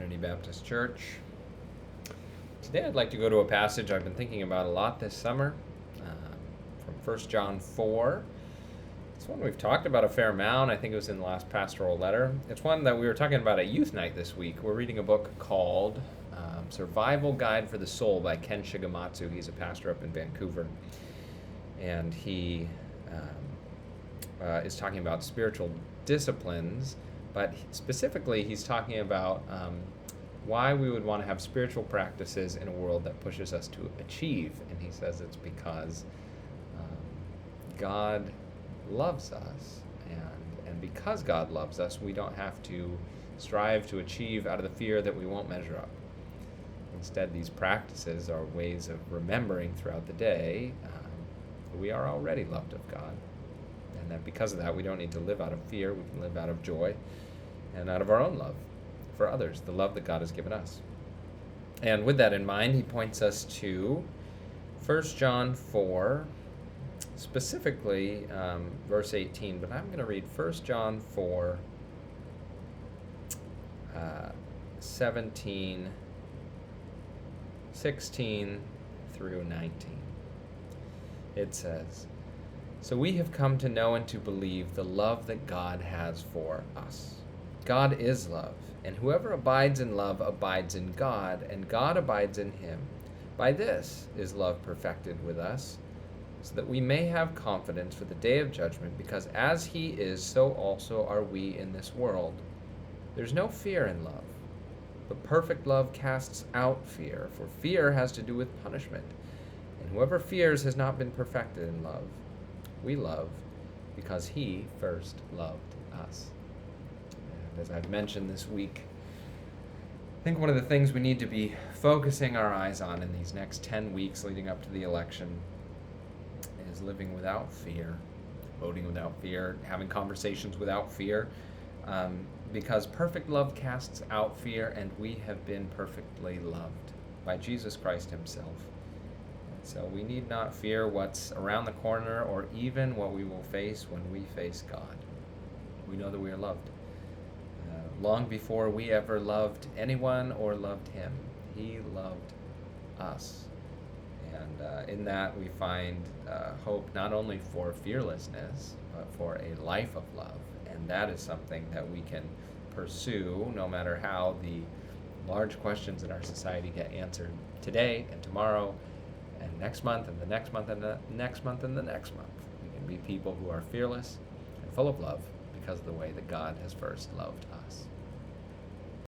Trinity Baptist Church. Today I'd like to go to a passage I've been thinking about a lot this summer, from 1 John 4. It's one we've talked about a fair amount. I think it was in the last pastoral letter. It's one that we were talking about at youth night this week. We're reading a book called Survival Guide for the Soul by Ken Shigematsu. He's a pastor up in Vancouver. And he is talking about spiritual disciplines, but specifically he's talking about why we would want to have spiritual practices in a world that pushes us to achieve. And he says it's because God loves us, and because God loves us, we don't have to strive to achieve out of the fear that we won't measure up. Instead, these practices are ways of remembering throughout the day we are already loved of God, and that because of that we don't need to live out of fear. We can live out of joy and out of our own love for others, the love that God has given us. And with that in mind, he points us to 1 John 4, specifically verse 18, but I'm going to read 1 John 4, 17, 16 through 19. It says, "So we have come to know and to believe the love that God has for us. God is love, and whoever abides in love abides in God, and God abides in him. By this is love perfected with us, so that we may have confidence for the day of judgment, because as he is, so also are we in this world. There's no fear in love, but perfect love casts out fear, for fear has to do with punishment. And whoever fears has not been perfected in love. We love because he first loved us." And as I've mentioned this week, I think one of the things we need to be focusing our eyes on in these next 10 weeks leading up to the election is living without fear, voting without fear, having conversations without fear, because perfect love casts out fear, and we have been perfectly loved by Jesus Christ himself. So we need not fear what's around the corner or even what we will face when we face God. We know that we are loved. Long before we ever loved anyone or loved him, he loved us. And in that we find hope not only for fearlessness, but for a life of love. And that is something that we can pursue no matter how the large questions in our society get answered today and tomorrow and next month and the next month and the next month and the next month. We can be people who are fearless and full of love because of the way that God has first loved us.